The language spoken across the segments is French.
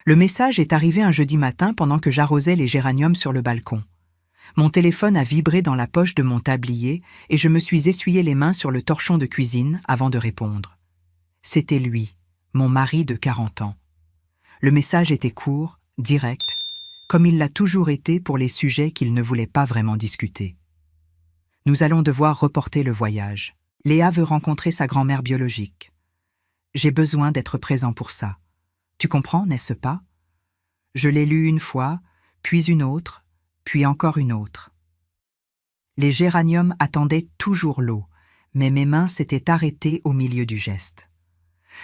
Le message est arrivé un jeudi matin pendant que j'arrosais les géraniums sur le balcon. Mon téléphone a vibré dans la poche de mon tablier et je me suis essuyé les mains sur le torchon de cuisine avant de répondre. C'était lui, mon mari de 40 ans. Le message était court, direct, comme il l'a toujours été pour les sujets qu'il ne voulait pas vraiment discuter. Nous allons devoir reporter le voyage. Léa veut rencontrer sa grand-mère biologique. J'ai besoin d'être présent pour ça. Tu comprends, n'est-ce pas? Je l'ai lu une fois, puis une autre, puis encore une autre. Les géraniums attendaient toujours l'eau, mais mes mains s'étaient arrêtées au milieu du geste.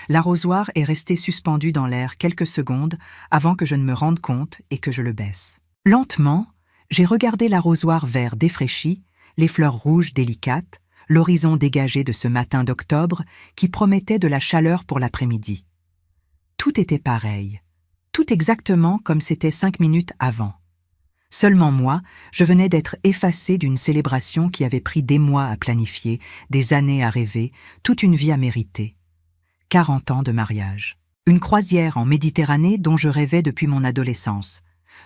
L'arrosoir est resté suspendu dans l'air quelques secondes avant que je ne me rende compte et que je le baisse. Lentement, j'ai regardé l'arrosoir vert défraîchi, les fleurs rouges délicates, l'horizon dégagé de ce matin d'octobre qui promettait de la chaleur pour l'après-midi. Tout était pareil, tout exactement comme c'était 5 minutes avant. Seulement moi, je venais d'être effacée d'une célébration qui avait pris des mois à planifier, des années à rêver, toute une vie à mériter. 40 ans de mariage. Une croisière en Méditerranée dont je rêvais depuis mon adolescence.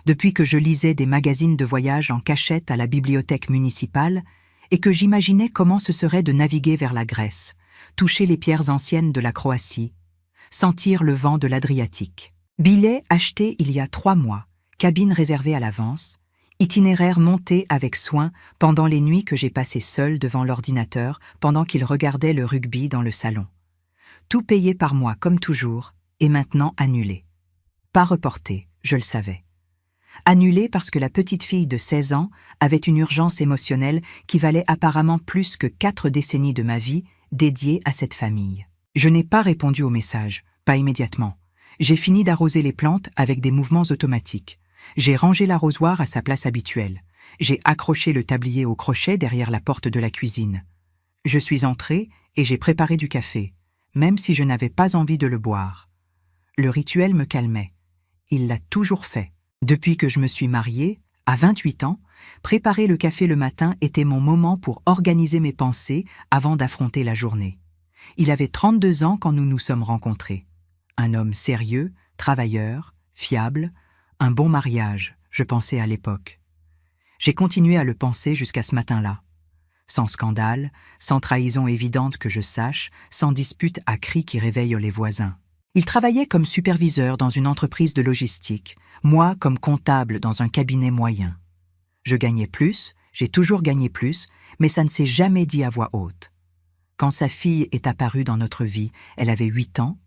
Depuis que je lisais des magazines de voyage en cachette à la bibliothèque municipale et que j'imaginais comment ce serait de naviguer vers la Grèce, toucher les pierres anciennes de la Croatie, sentir le vent de l'Adriatique. Billet acheté il y a 3 mois, cabine réservée à l'avance, itinéraire monté avec soin pendant les nuits que j'ai passées seule devant l'ordinateur pendant qu'il regardait le rugby dans le salon. Tout payé par moi comme toujours, et maintenant annulé. Pas reporté, je le savais. Annulé parce que la petite fille de 16 ans avait une urgence émotionnelle qui valait apparemment plus que 4 décennies de ma vie dédiée à cette famille. Je n'ai pas répondu au message, pas immédiatement. J'ai fini d'arroser les plantes avec des mouvements automatiques. J'ai rangé l'arrosoir à sa place habituelle. J'ai accroché le tablier au crochet derrière la porte de la cuisine. Je suis entrée et j'ai préparé du café, même si je n'avais pas envie de le boire. Le rituel me calmait. Il l'a toujours fait. Depuis que je me suis mariée, à 28 ans, préparer le café le matin était mon moment pour organiser mes pensées avant d'affronter la journée. Il avait 32 ans quand nous nous sommes rencontrés. Un homme sérieux, travailleur, fiable, un bon mariage, je pensais à l'époque. J'ai continué à le penser jusqu'à ce matin-là. Sans scandale, sans trahison évidente que je sache, sans dispute à cris qui réveillent les voisins. Il travaillait comme superviseur dans une entreprise de logistique, moi comme comptable dans un cabinet moyen. Je gagnais plus, j'ai toujours gagné plus, mais ça ne s'est jamais dit à voix haute. Quand sa fille est apparue dans notre vie, elle avait 8 ans,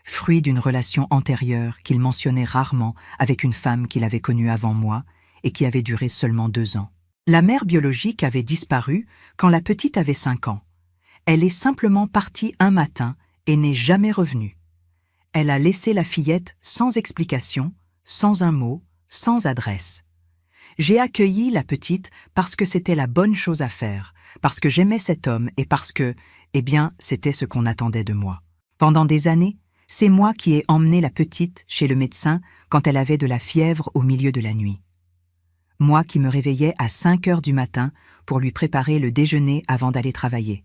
fruit d'une relation antérieure qu'il mentionnait rarement avec une femme qu'il avait connue avant moi et qui avait duré seulement 2 ans. La mère biologique avait disparu quand la petite avait 5 ans. Elle est simplement partie un matin et n'est jamais revenue. Elle a laissé la fillette sans explication, sans un mot, sans adresse. J'ai accueilli la petite parce que c'était la bonne chose à faire, parce que j'aimais cet homme et parce que, c'était ce qu'on attendait de moi. Pendant des années, c'est moi qui ai emmené la petite chez le médecin quand elle avait de la fièvre au milieu de la nuit. Moi qui me réveillais à 5 heures du matin pour lui préparer le déjeuner avant d'aller travailler.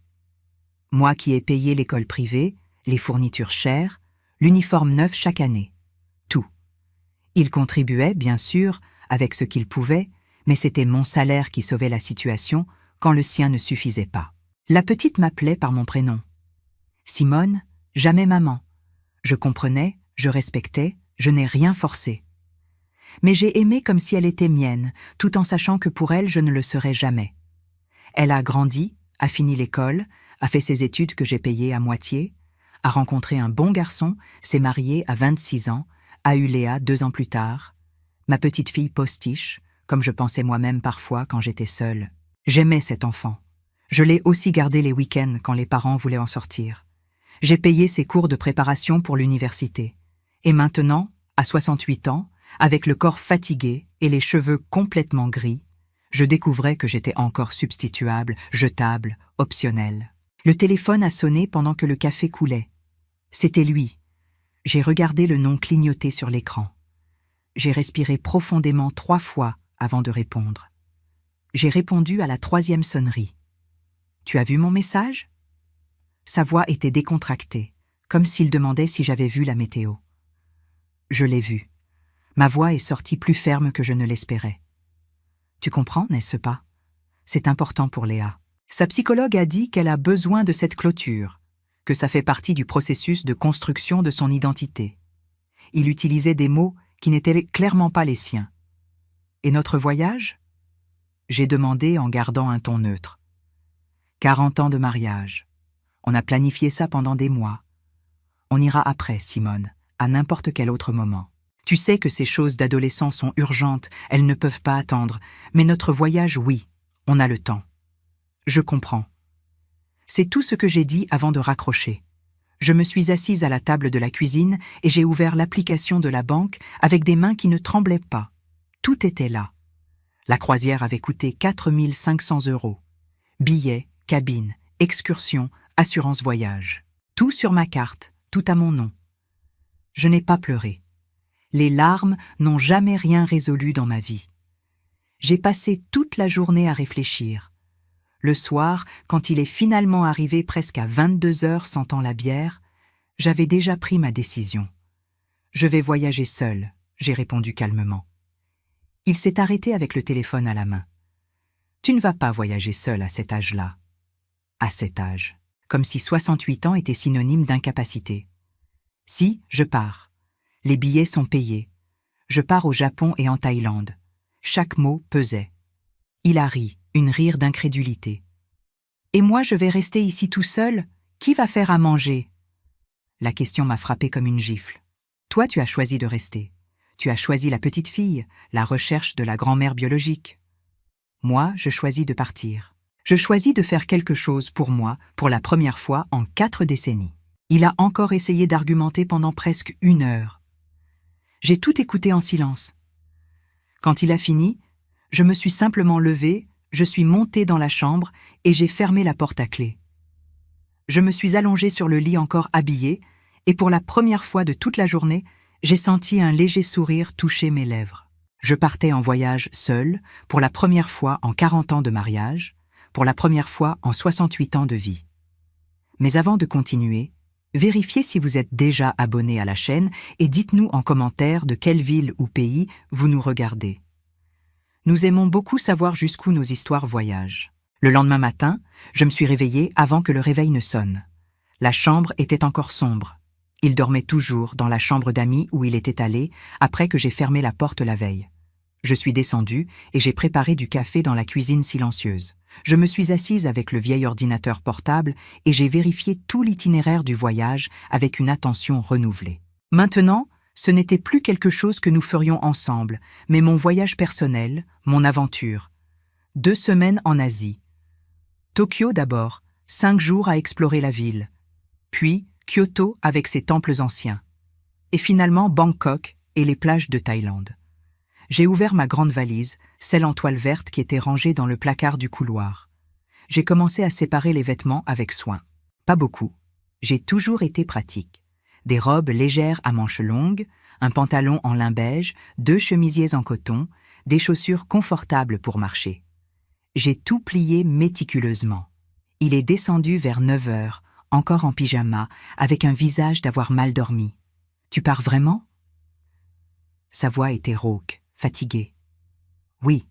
Moi qui ai payé l'école privée, les fournitures chères, l'uniforme neuf chaque année. Tout. Il contribuait, bien sûr, avec ce qu'il pouvait, mais c'était mon salaire qui sauvait la situation quand le sien ne suffisait pas. La petite m'appelait par mon prénom. Simone, jamais maman. Je comprenais, je respectais, je n'ai rien forcé. Mais j'ai aimé comme si elle était mienne, tout en sachant que pour elle je ne le serais jamais. Elle a grandi, a fini l'école, a fait ses études que j'ai payées à moitié, a rencontré un bon garçon, s'est mariée à 26 ans, a eu Léa 2 ans plus tard, ma petite fille postiche, comme je pensais moi-même parfois quand j'étais seule. J'aimais cet enfant. Je l'ai aussi gardé les week-ends quand les parents voulaient en sortir. J'ai payé ses cours de préparation pour l'université. Et maintenant, à 68 ans, avec le corps fatigué et les cheveux complètement gris, je découvrais que j'étais encore substituable, jetable, optionnelle. Le téléphone a sonné pendant que le café coulait. C'était lui. J'ai regardé le nom clignoter sur l'écran. J'ai respiré profondément 3 fois avant de répondre. J'ai répondu à la 3e sonnerie. « Tu as vu mon message ?» Sa voix était décontractée, comme s'il demandait si j'avais vu la météo. Je l'ai vu. Ma voix est sortie plus ferme que je ne l'espérais. Tu comprends, n'est-ce pas? C'est important pour Léa. Sa psychologue a dit qu'elle a besoin de cette clôture, que ça fait partie du processus de construction de son identité. Il utilisait des mots qui n'étaient clairement pas les siens. Et notre voyage? J'ai demandé en gardant un ton neutre. 40 ans de mariage. On a planifié ça pendant des mois. On ira après, Simone, à n'importe quel autre moment. Tu sais que ces choses d'adolescents sont urgentes, elles ne peuvent pas attendre, mais notre voyage, oui, on a le temps. Je comprends. C'est tout ce que j'ai dit avant de raccrocher. Je me suis assise à la table de la cuisine et j'ai ouvert l'application de la banque avec des mains qui ne tremblaient pas. Tout était là. La croisière avait coûté 4 500 €. Billets, cabine, excursion, assurance voyage. Tout sur ma carte, tout à mon nom. Je n'ai pas pleuré. Les larmes n'ont jamais rien résolu dans ma vie. J'ai passé toute la journée à réfléchir. Le soir, quand il est finalement arrivé presque à 22 heures sentant la bière, j'avais déjà pris ma décision. Je vais voyager seule, j'ai répondu calmement. Il s'est arrêté avec le téléphone à la main. Tu ne vas pas voyager seule à cet âge-là. À cet âge. Comme si 68 ans était synonyme d'incapacité. Si, je pars. Les billets sont payés. Je pars au Japon et en Thaïlande. Chaque mot pesait. Il a ri, une rire d'incrédulité. Et moi, je vais rester ici tout seul? Qui va faire à manger? La question m'a frappé comme une gifle. Toi, tu as choisi de rester. Tu as choisi la petite fille, la recherche de la grand-mère biologique. Moi, je choisis de partir. Je choisis de faire quelque chose pour moi, pour la première fois en 4 décennies. Il a encore essayé d'argumenter pendant presque 1 heure. J'ai tout écouté en silence. Quand il a fini, je me suis simplement levée, je suis montée dans la chambre et j'ai fermé la porte à clé. Je me suis allongée sur le lit encore habillée et pour la première fois de toute la journée, j'ai senti un léger sourire toucher mes lèvres. Je partais en voyage seule, pour la première fois en 40 ans de mariage, pour la première fois en 68 ans de vie. Mais avant de continuer, vérifiez si vous êtes déjà abonné à la chaîne et dites-nous en commentaire de quelle ville ou pays vous nous regardez. Nous aimons beaucoup savoir jusqu'où nos histoires voyagent. Le lendemain matin, je me suis réveillée avant que le réveil ne sonne. La chambre était encore sombre. Il dormait toujours dans la chambre d'amis où il était allé après que j'ai fermé la porte la veille. Je suis descendue et j'ai préparé du café dans la cuisine silencieuse. Je me suis assise avec le vieil ordinateur portable et j'ai vérifié tout l'itinéraire du voyage avec une attention renouvelée. Maintenant, ce n'était plus quelque chose que nous ferions ensemble, mais mon voyage personnel, mon aventure. 2 semaines en Asie. Tokyo d'abord, 5 jours à explorer la ville. Puis Kyoto avec ses temples anciens. Et finalement Bangkok et les plages de Thaïlande. J'ai ouvert ma grande valise, celle en toile verte qui était rangée dans le placard du couloir. J'ai commencé à séparer les vêtements avec soin. Pas beaucoup. J'ai toujours été pratique. Des robes légères à manches longues, un pantalon en lin beige, 2 chemisiers en coton, des chaussures confortables pour marcher. J'ai tout plié méticuleusement. Il est descendu vers 9 heures, encore en pyjama, avec un visage d'avoir mal dormi. « Tu pars vraiment ?» Sa voix était rauque, fatiguée. « Oui. »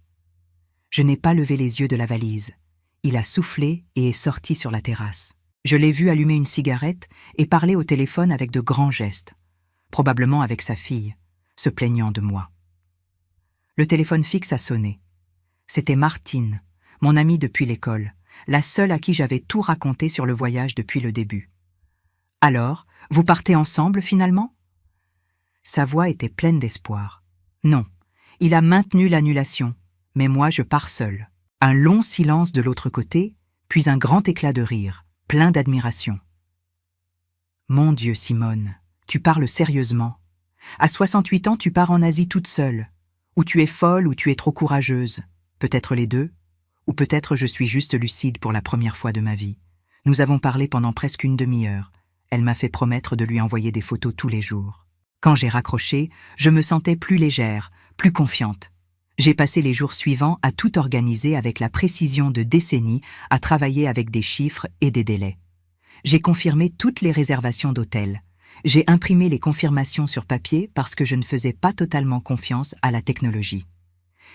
Je n'ai pas levé les yeux de la valise. Il a soufflé et est sorti sur la terrasse. Je l'ai vu allumer une cigarette et parler au téléphone avec de grands gestes, probablement avec sa fille, se plaignant de moi. Le téléphone fixe a sonné. C'était Martine, mon amie depuis l'école, la seule à qui j'avais tout raconté sur le voyage depuis le début. « Alors, vous partez ensemble finalement ?» Sa voix était pleine d'espoir. « Non, il a maintenu l'annulation, mais moi je pars seule. » Un long silence de l'autre côté, puis un grand éclat de rire, plein d'admiration. « Mon Dieu, Simone, tu parles sérieusement. À 68 ans, tu pars en Asie toute seule. Ou tu es folle ou tu es trop courageuse. Peut-être les deux. Ou peut-être je suis juste lucide pour la première fois de ma vie. Nous avons parlé pendant presque 1 demi-heure. Elle m'a fait promettre de lui envoyer des photos tous les jours. Quand j'ai raccroché, je me sentais plus légère, plus confiante. J'ai passé les jours suivants à tout organiser avec la précision de décennies, à travailler avec des chiffres et des délais. J'ai confirmé toutes les réservations d'hôtels. J'ai imprimé les confirmations sur papier parce que je ne faisais pas totalement confiance à la technologie.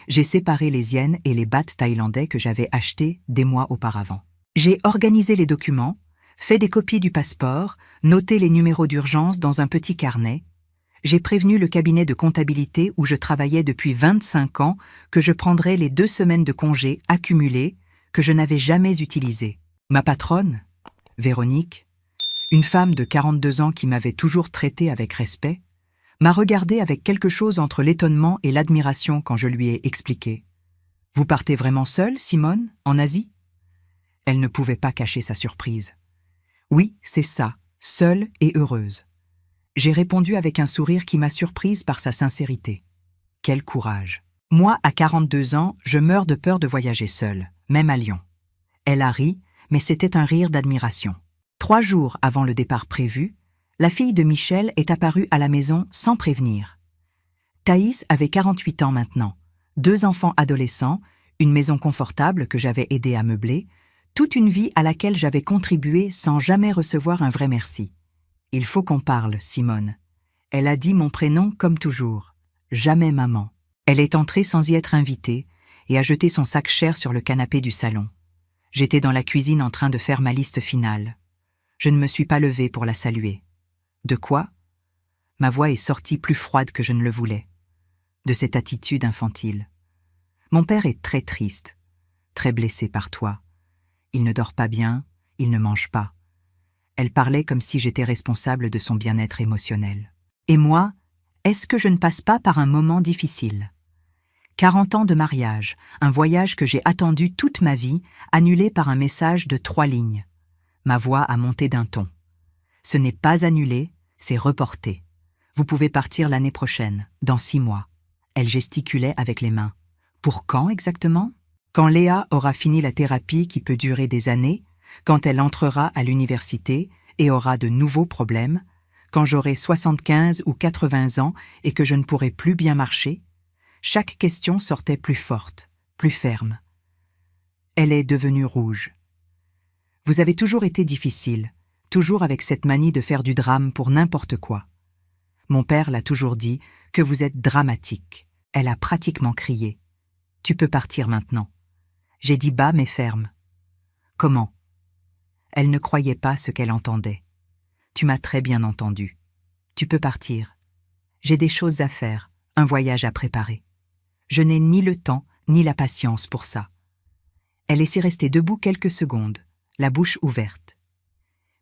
J'ai séparé les yens et les bahts thaïlandais que j'avais achetés des mois auparavant. J'ai organisé les documents, fait des copies du passeport, noté les numéros d'urgence dans un petit carnet. J'ai prévenu le cabinet de comptabilité où je travaillais depuis 25 ans que je prendrais les 2 semaines de congé accumulées que je n'avais jamais utilisées. Ma patronne, Véronique, une femme de 42 ans qui m'avait toujours traité avec respect, m'a regardé avec quelque chose entre l'étonnement et l'admiration quand je lui ai expliqué. « Vous partez vraiment seule, Simone, en Asie ?» Elle ne pouvait pas cacher sa surprise. « Oui, c'est ça, seule et heureuse. » J'ai répondu avec un sourire qui m'a surprise par sa sincérité. Quel courage! Moi, à 42 ans, je meurs de peur de voyager seule, même à Lyon. Elle a ri, mais c'était un rire d'admiration. 3 jours avant le départ prévu, la fille de Michel est apparue à la maison sans prévenir. Thaïs avait 48 ans maintenant, 2 enfants adolescents, une maison confortable que j'avais aidé à meubler, toute une vie à laquelle j'avais contribué sans jamais recevoir un vrai merci. « Il faut qu'on parle, Simone. » Elle a dit mon prénom comme toujours, jamais maman. Elle est entrée sans y être invitée et a jeté son sac cher sur le canapé du salon. J'étais dans la cuisine en train de faire ma liste finale. Je ne me suis pas levée pour la saluer. De quoi? Ma voix est sortie plus froide que je ne le voulais. De cette attitude infantile. Mon père est très triste, très blessé par toi. Il ne dort pas bien, il ne mange pas. Elle parlait comme si j'étais responsable de son bien-être émotionnel. Et moi, est-ce que je ne passe pas par un moment difficile? 40 ans de mariage, un voyage que j'ai attendu toute ma vie, annulé par un message de 3 lignes. Ma voix a monté d'un ton. Ce n'est pas annulé, c'est reporté. Vous pouvez partir l'année prochaine, dans 6 mois. Elle gesticulait avec les mains. Pour quand exactement? Quand Léa aura fini la thérapie qui peut durer des années, quand elle entrera à l'université et aura de nouveaux problèmes, quand j'aurai 75 ou 80 ans et que je ne pourrai plus bien marcher, chaque question sortait plus forte, plus ferme. Elle est devenue rouge. Vous avez toujours été difficile, toujours avec cette manie de faire du drame pour n'importe quoi. Mon père l'a toujours dit que vous êtes dramatique. Elle a pratiquement crié. Tu peux partir maintenant. J'ai dit bas mais ferme. Comment? Elle ne croyait pas ce qu'elle entendait. Tu m'as très bien entendu. Tu peux partir. J'ai des choses à faire, un voyage à préparer. Je n'ai ni le temps ni la patience pour ça. Elle laissait rester debout quelques secondes, la bouche ouverte.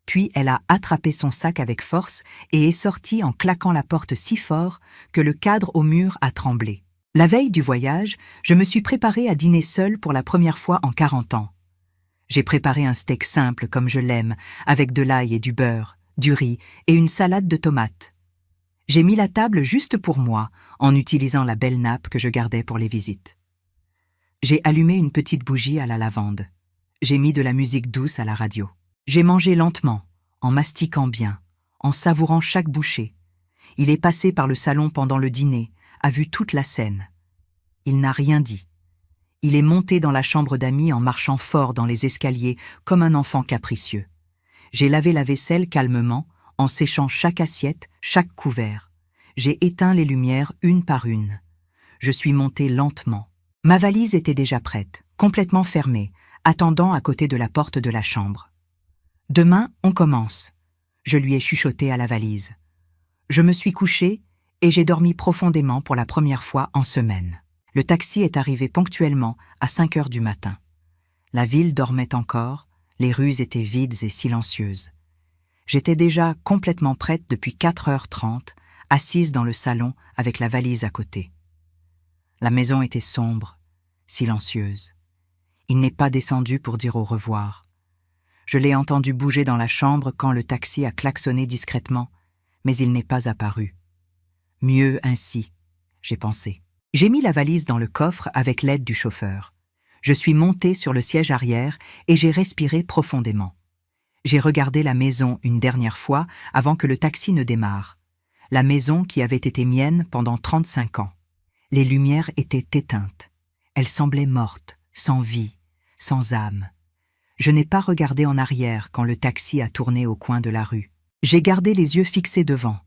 Puis elle a attrapé son sac avec force et est sortie en claquant la porte si fort que le cadre au mur a tremblé. La veille du voyage, je me suis préparée à dîner seule pour la première fois en 40 ans. J'ai préparé un steak simple comme je l'aime, avec de l'ail et du beurre, du riz et une salade de tomates. J'ai mis la table juste pour moi, en utilisant la belle nappe que je gardais pour les visites. J'ai allumé une petite bougie à la lavande. J'ai mis de la musique douce à la radio. J'ai mangé lentement, en mastiquant bien, en savourant chaque bouchée. Il est passé par le salon pendant le dîner, a vu toute la scène. Il n'a rien dit. Il est monté dans la chambre d'amis en marchant fort dans les escaliers comme un enfant capricieux. J'ai lavé la vaisselle calmement, en séchant chaque assiette, chaque couvert. J'ai éteint les lumières une par une. Je suis montée lentement. Ma valise était déjà prête, complètement fermée, attendant à côté de la porte de la chambre. « Demain, on commence », je lui ai chuchoté à la valise. Je me suis couchée et j'ai dormi profondément pour la première fois en semaine. Le taxi est arrivé ponctuellement à 5 heures du matin. La ville dormait encore, les rues étaient vides et silencieuses. J'étais déjà complètement prête depuis 4h30, assise dans le salon avec la valise à côté. La maison était sombre, silencieuse. Il n'est pas descendu pour dire au revoir. Je l'ai entendu bouger dans la chambre quand le taxi a klaxonné discrètement, mais il n'est pas apparu. Mieux ainsi, j'ai pensé. J'ai mis la valise dans le coffre avec l'aide du chauffeur. Je suis montée sur le siège arrière et j'ai respiré profondément. J'ai regardé la maison une dernière fois avant que le taxi ne démarre. La maison qui avait été mienne pendant 35 ans. Les lumières étaient éteintes. Elles semblaient mortes, sans vie, sans âme. Je n'ai pas regardé en arrière quand le taxi a tourné au coin de la rue. J'ai gardé les yeux fixés devant,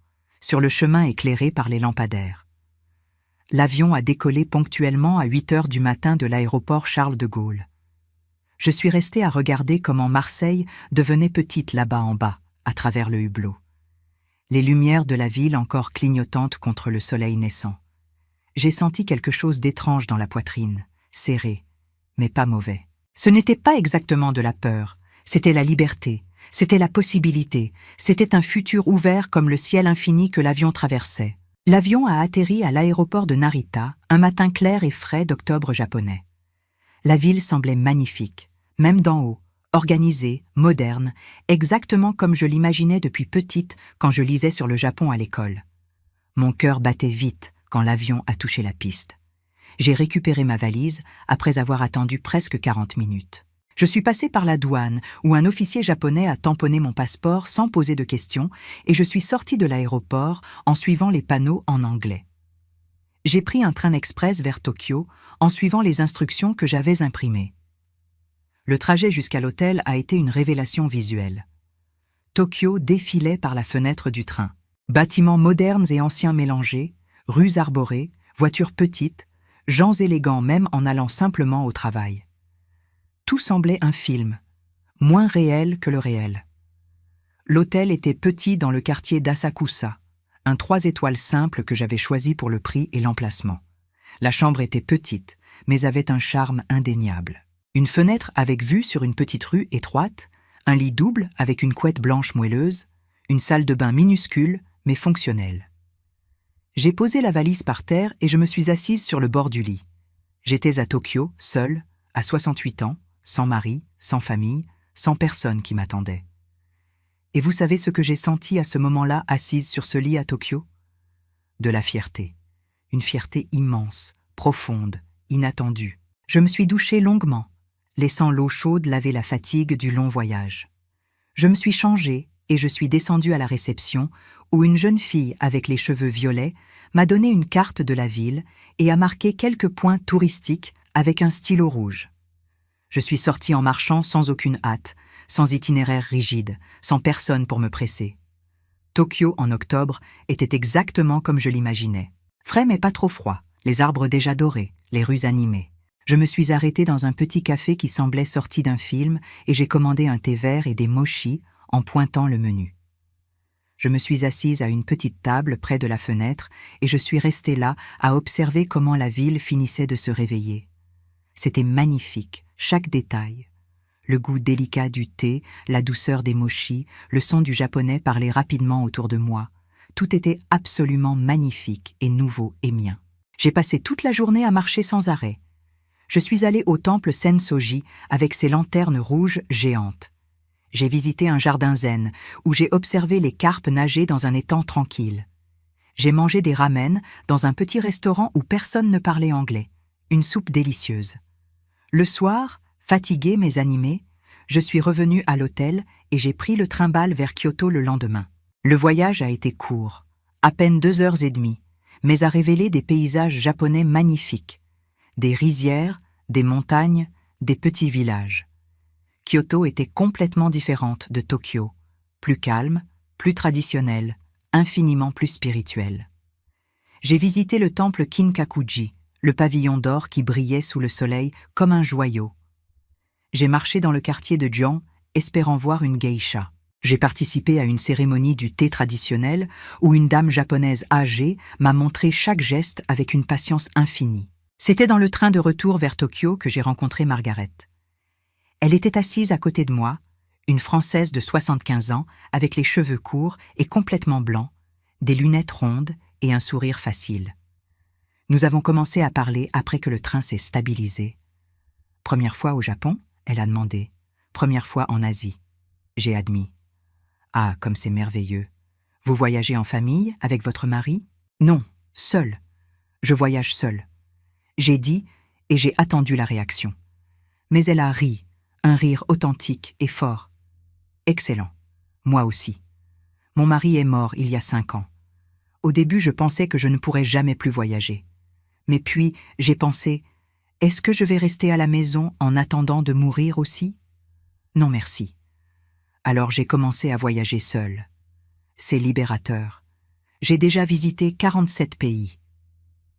sur le chemin éclairé par les lampadaires. L'avion a décollé ponctuellement à 8 heures du matin de l'aéroport Charles de Gaulle. Je suis resté à regarder comment Marseille devenait petite là-bas en bas, à travers le hublot. Les lumières de la ville encore clignotantes contre le soleil naissant. J'ai senti quelque chose d'étrange dans la poitrine, serré, mais pas mauvais. Ce n'était pas exactement de la peur, c'était la liberté, c'était la possibilité, c'était un futur ouvert comme le ciel infini que l'avion traversait. L'avion a atterri à l'aéroport de Narita, un matin clair et frais d'octobre japonais. La ville semblait magnifique, même d'en haut, organisée, moderne, exactement comme je l'imaginais depuis petite quand je lisais sur le Japon à l'école. Mon cœur battait vite quand l'avion a touché la piste. J'ai récupéré ma valise après avoir attendu presque 40 minutes. Je suis passé par la douane où un officier japonais a tamponné mon passeport sans poser de questions et je suis sorti de l'aéroport en suivant les panneaux en anglais. J'ai pris un train express vers Tokyo en suivant les instructions que j'avais imprimées. Le trajet jusqu'à l'hôtel a été une révélation visuelle. Tokyo défilait par la fenêtre du train. Bâtiments modernes et anciens mélangés, rues arborées, voitures petites, gens élégants même en allant simplement au travail. Tout semblait un film, moins réel que le réel. L'hôtel était petit dans le quartier d'Asakusa, un 3 étoiles simple que j'avais choisi pour le prix et l'emplacement. La chambre était petite, mais avait un charme indéniable. Une fenêtre avec vue sur une petite rue étroite, un lit double avec une couette blanche moelleuse, une salle de bain minuscule mais fonctionnelle. J'ai posé la valise par terre et je me suis assise sur le bord du lit. J'étais à Tokyo, seule, à 68 ans, sans mari, sans famille, sans personne qui m'attendait. Et vous savez ce que j'ai senti à ce moment-là assise sur ce lit à Tokyo ? De la fierté. Une fierté immense, profonde, inattendue. Je me suis douchée longuement, laissant l'eau chaude laver la fatigue du long voyage. Je me suis changée et je suis descendue à la réception où une jeune fille avec les cheveux violets m'a donné une carte de la ville et a marqué quelques points touristiques avec un stylo rouge. Je suis sortie en marchant sans aucune hâte, sans itinéraire rigide, sans personne pour me presser. Tokyo en octobre était exactement comme je l'imaginais. Frais mais pas trop froid, les arbres déjà dorés, les rues animées. Je me suis arrêtée dans un petit café qui semblait sorti d'un film et j'ai commandé un thé vert et des mochis en pointant le menu. Je me suis assise à une petite table près de la fenêtre et je suis restée là à observer comment la ville finissait de se réveiller. C'était magnifique, chaque détail. Le goût délicat du thé, la douceur des mochis, le son du japonais parler rapidement autour de moi. Tout était absolument magnifique et nouveau et mien. J'ai passé toute la journée à marcher sans arrêt. Je suis allée au temple Sensoji avec ses lanternes rouges géantes. J'ai visité un jardin zen où j'ai observé les carpes nager dans un étang tranquille. J'ai mangé des ramen dans un petit restaurant où personne ne parlait anglais. Une soupe délicieuse. Le soir, fatiguée mais animée, je suis revenue à l'hôtel et j'ai pris le train-balle vers Kyoto le lendemain. Le voyage a été court, à peine 2h30, mais a révélé des paysages japonais magnifiques. Des rizières, des montagnes, des petits villages. Kyoto était complètement différente de Tokyo, plus calme, plus traditionnelle, infiniment plus spirituelle. J'ai visité le temple Kinkakuji, le pavillon d'or qui brillait sous le soleil comme un joyau. J'ai marché dans le quartier de Gion, espérant voir une geisha. J'ai participé à une cérémonie du thé traditionnel où une dame japonaise âgée m'a montré chaque geste avec une patience infinie. C'était dans le train de retour vers Tokyo que j'ai rencontré Margaret. Elle était assise à côté de moi, une Française de 75 ans avec les cheveux courts et complètement blancs, des lunettes rondes et un sourire facile. Nous avons commencé à parler après que le train s'est stabilisé. « Première fois au Japon ?» elle a demandé. « Première fois en Asie. » J'ai admis. « Ah, comme c'est merveilleux. Vous voyagez en famille, avec votre mari ?»« Non, seul. Je voyage seul. » J'ai dit et j'ai attendu la réaction. Mais elle a ri, un rire authentique et fort. « Excellent. Moi aussi. Mon mari est mort il y a 5 ans. Au début, je pensais que je ne pourrais jamais plus voyager. Mais puis, j'ai pensé, est-ce que je vais rester à la maison en attendant de mourir aussi ? Non merci. Alors j'ai commencé à voyager seule. C'est libérateur. J'ai déjà visité 47 pays.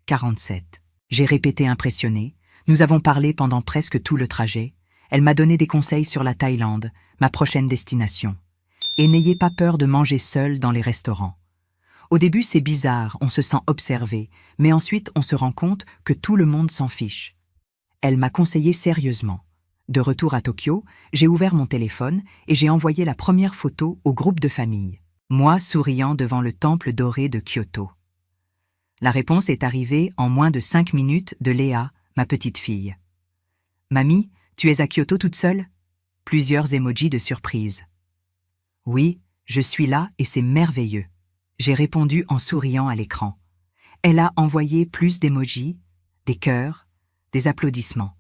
47. J'ai répété impressionné. Nous avons parlé pendant presque tout le trajet. Elle m'a donné des conseils sur la Thaïlande, ma prochaine destination. Et n'ayez pas peur de manger seul dans les restaurants. Au début, c'est bizarre, on se sent observé, mais ensuite on se rend compte que tout le monde s'en fiche. Elle m'a conseillé sérieusement. De retour à Tokyo, j'ai ouvert mon téléphone et j'ai envoyé la première photo au groupe de famille. Moi souriant devant le temple doré de Kyoto. La réponse est arrivée en moins de 5 minutes de Léa, ma petite fille. « Mamie, tu es à Kyoto toute seule ?» Plusieurs emojis de surprise. « Oui, je suis là et c'est merveilleux. » J'ai répondu en souriant à l'écran. Elle a envoyé plus d'émojis, des cœurs, des applaudissements.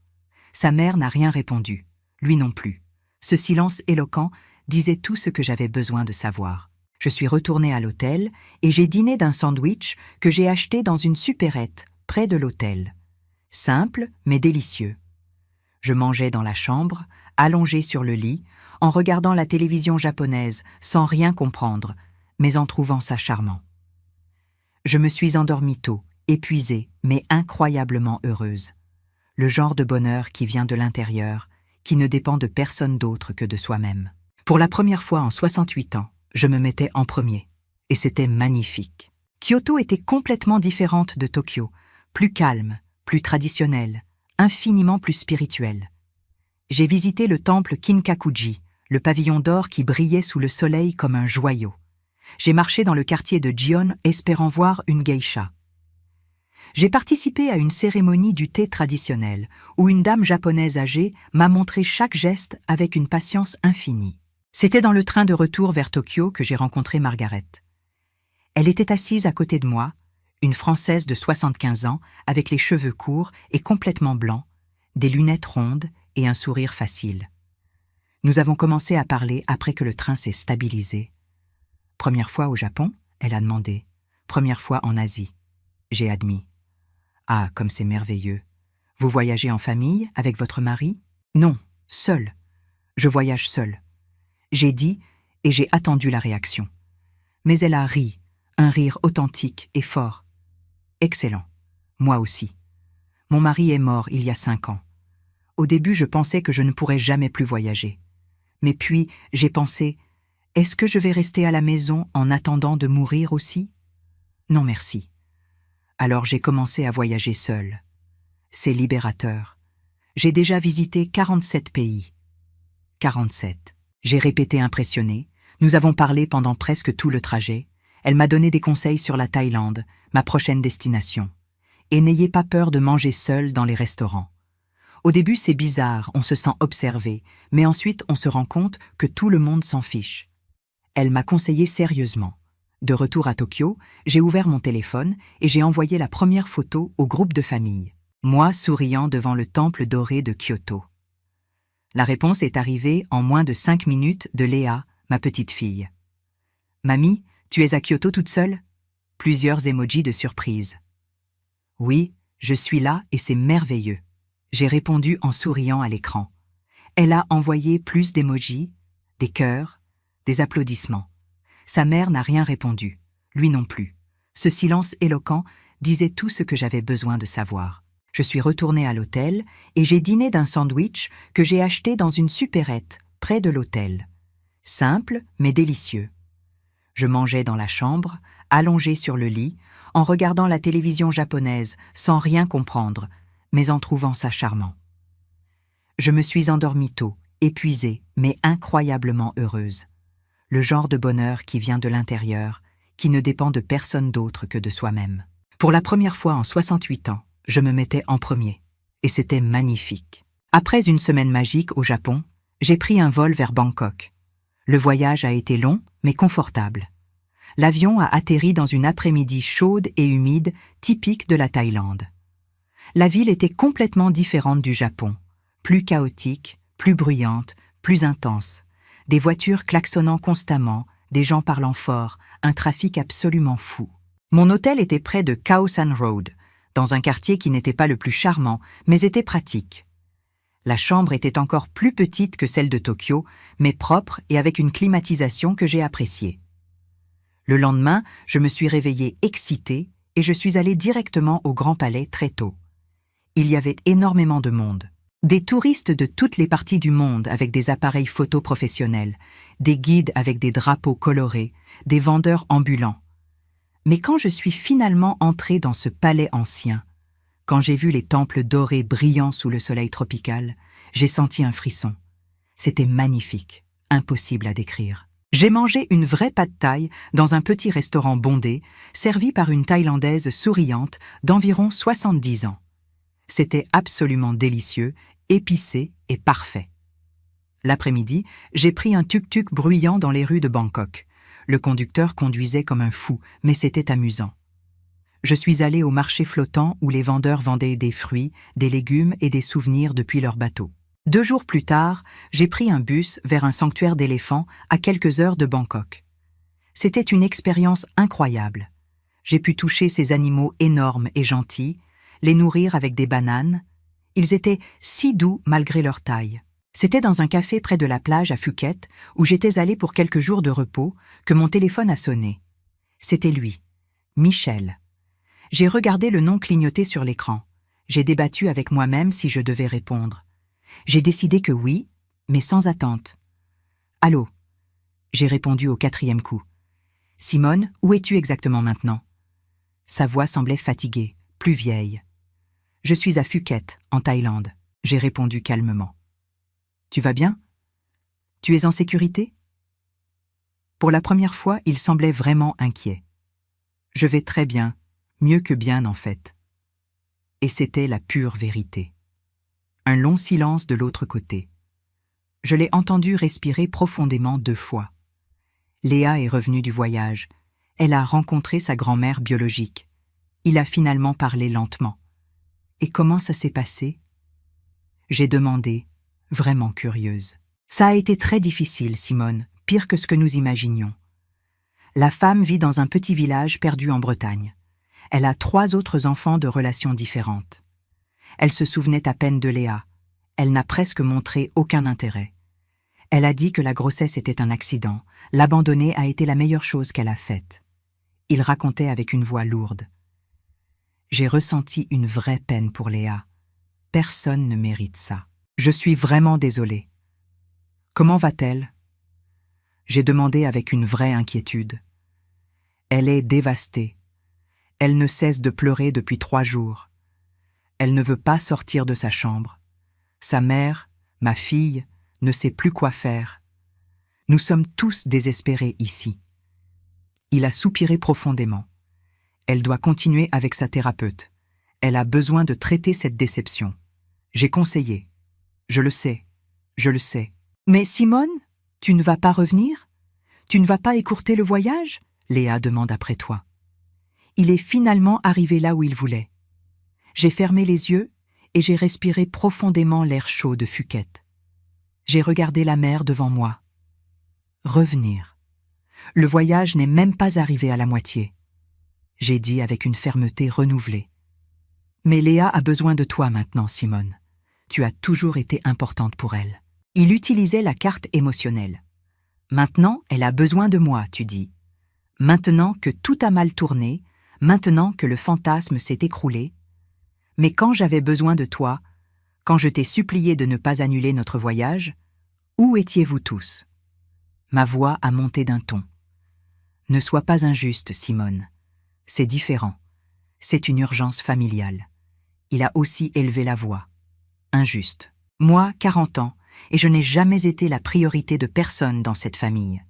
Sa mère n'a rien répondu, lui non plus. Ce silence éloquent disait tout ce que j'avais besoin de savoir. Je suis retournée à l'hôtel et j'ai dîné d'un sandwich que j'ai acheté dans une supérette près de l'hôtel. Simple mais délicieux. Je mangeais dans la chambre, allongée sur le lit, en regardant la télévision japonaise sans rien comprendre, mais en trouvant ça charmant. Je me suis endormie tôt, épuisée, mais incroyablement heureuse. Le genre de bonheur qui vient de l'intérieur, qui ne dépend de personne d'autre que de soi-même. Pour la première fois en 68 ans, je me mettais en premier, et c'était magnifique. Kyoto était complètement différente de Tokyo, plus calme, plus traditionnelle, infiniment plus spirituelle. J'ai visité le temple Kinkakuji, le pavillon d'or qui brillait sous le soleil comme un joyau. J'ai marché dans le quartier de Gion espérant voir une geisha. J'ai participé à une cérémonie du thé traditionnel où une dame japonaise âgée m'a montré chaque geste avec une patience infinie. C'était dans le train de retour vers Tokyo que j'ai rencontré Margaret. Elle était assise à côté de moi, une Française de 75 ans avec les cheveux courts et complètement blancs, des lunettes rondes et un sourire facile. Nous avons commencé à parler après que le train s'est stabilisé. « Première fois au Japon ?» elle a demandé. « Première fois en Asie. » J'ai admis. « Ah, comme c'est merveilleux. Vous voyagez en famille avec votre mari ?»« Non, seul. Je voyage seul. » J'ai dit et j'ai attendu la réaction. Mais elle a ri, un rire authentique et fort. « Excellent. Moi aussi. Mon mari est mort il y a 5 ans. Au début, je pensais que je ne pourrais jamais plus voyager. Mais puis, j'ai pensé... Est-ce que je vais rester à la maison en attendant de mourir aussi? Non merci. Alors j'ai commencé à voyager seule. C'est libérateur. J'ai déjà visité 47 pays. 47. J'ai répété impressionné. Nous avons parlé pendant presque tout le trajet. Elle m'a donné des conseils sur la Thaïlande, ma prochaine destination. Et n'ayez pas peur de manger seul dans les restaurants. Au début, c'est bizarre, on se sent observé, mais ensuite on se rend compte que tout le monde s'en fiche. Elle m'a conseillé sérieusement. De retour à Tokyo, j'ai ouvert mon téléphone et j'ai envoyé la première photo au groupe de famille. Moi souriant devant le temple doré de Kyoto. La réponse est arrivée en moins de 5 minutes de Léa, ma petite fille. « Mamie, tu es à Kyoto toute seule ?» Plusieurs emojis de surprise. « Oui, je suis là et c'est merveilleux. » J'ai répondu en souriant à l'écran. Elle a envoyé plus d'émojis, des cœurs, des applaudissements. Sa mère n'a rien répondu, lui non plus. Ce silence éloquent disait tout ce que j'avais besoin de savoir. Je suis retournée à l'hôtel et j'ai dîné d'un sandwich que j'ai acheté dans une supérette près de l'hôtel. Simple mais délicieux. Je mangeais dans la chambre, allongée sur le lit, en regardant la télévision japonaise sans rien comprendre, mais en trouvant ça charmant. Je me suis endormie tôt, épuisée mais incroyablement heureuse. Le genre de bonheur qui vient de l'intérieur, qui ne dépend de personne d'autre que de soi-même. Pour la première fois en 68 ans, je me mettais en premier, et c'était magnifique. Après une semaine magique au Japon, j'ai pris un vol vers Bangkok. Le voyage a été long, mais confortable. L'avion a atterri dans une après-midi chaude et humide, typique de la Thaïlande. La ville était complètement différente du Japon, plus chaotique, plus bruyante, plus intense. Des voitures klaxonnant constamment, des gens parlant fort, un trafic absolument fou. Mon hôtel était près de Khao-san Road, dans un quartier qui n'était pas le plus charmant, mais était pratique. La chambre était encore plus petite que celle de Tokyo, mais propre et avec une climatisation que j'ai appréciée. Le lendemain, je me suis réveillée excitée et je suis allée directement au Grand Palais très tôt. Il y avait énormément de monde. Des touristes de toutes les parties du monde avec des appareils photo professionnels, des guides avec des drapeaux colorés, des vendeurs ambulants. Mais quand je suis finalement entrée dans ce palais ancien, quand j'ai vu les temples dorés brillant sous le soleil tropical, j'ai senti un frisson. C'était magnifique, impossible à décrire. J'ai mangé une vraie pad thaï dans un petit restaurant bondé, servi par une Thaïlandaise souriante d'environ 70 ans. C'était absolument délicieux, épicé et parfait. L'après-midi, j'ai pris un tuk-tuk bruyant dans les rues de Bangkok. Le conducteur conduisait comme un fou, mais c'était amusant. Je suis allée au marché flottant où les vendeurs vendaient des fruits, des légumes et des souvenirs depuis leur bateau. 2 jours plus tard, j'ai pris un bus vers un sanctuaire d'éléphants à quelques heures de Bangkok. C'était une expérience incroyable. J'ai pu toucher ces animaux énormes et gentils, les nourrir avec des bananes. Ils étaient si doux malgré leur taille. C'était dans un café près de la plage à Phuket, où j'étais allée pour quelques jours de repos, que mon téléphone a sonné. C'était lui, Michel. J'ai regardé le nom clignoter sur l'écran. J'ai débattu avec moi-même si je devais répondre. J'ai décidé que oui, mais sans attente. « Allô ?» J'ai répondu au 4e coup. « Simone, où es-tu exactement maintenant ?» Sa voix semblait fatiguée, plus vieille. « Je suis à Phuket, en Thaïlande. » J'ai répondu calmement. « Tu vas bien ? Tu es en sécurité ?» Pour la première fois, il semblait vraiment inquiet. « Je vais très bien, mieux que bien en fait. » Et c'était la pure vérité. Un long silence de l'autre côté. Je l'ai entendu respirer profondément 2 fois. Léa est revenue du voyage. Elle a rencontré sa grand-mère biologique. Il a finalement parlé lentement. Et comment ça s'est passé ? J'ai demandé, vraiment curieuse. Ça a été très difficile, Simone, pire que ce que nous imaginions. La femme vit dans un petit village perdu en Bretagne. Elle a 3 autres enfants de relations différentes. Elle se souvenait à peine de Léa. Elle n'a presque montré aucun intérêt. Elle a dit que la grossesse était un accident. L'abandonner a été la meilleure chose qu'elle a faite. Il racontait avec une voix lourde. J'ai ressenti une vraie peine pour Léa. Personne ne mérite ça. Je suis vraiment désolée. Comment va-t-elle ? J'ai demandé avec une vraie inquiétude. Elle est dévastée. Elle ne cesse de pleurer depuis 3 jours. Elle ne veut pas sortir de sa chambre. Sa mère, ma fille, ne sait plus quoi faire. Nous sommes tous désespérés ici. Il a soupiré profondément. Elle doit continuer avec sa thérapeute. Elle a besoin de traiter cette déception. J'ai conseillé. Je le sais. Je le sais. Mais Simone, tu ne vas pas revenir ? Tu ne vas pas écourter le voyage ? Léa demande après toi. Il est finalement arrivé là où il voulait. J'ai fermé les yeux et j'ai respiré profondément l'air chaud de Phuket. J'ai regardé la mer devant moi. Revenir. Le voyage n'est même pas arrivé à la moitié. J'ai dit avec une fermeté renouvelée. Mais Léa a besoin de toi maintenant, Simone. Tu as toujours été importante pour elle. Il utilisait la carte émotionnelle. Maintenant, elle a besoin de moi, tu dis. Maintenant que tout a mal tourné, maintenant que le fantasme s'est écroulé. Mais quand j'avais besoin de toi, quand je t'ai supplié de ne pas annuler notre voyage, où étiez-vous tous ? Ma voix a monté d'un ton. Ne sois pas injuste, Simone. C'est différent. C'est une urgence familiale. Il a aussi élevé la voix. Injuste. Moi, 40 ans, et je n'ai jamais été la priorité de personne dans cette famille.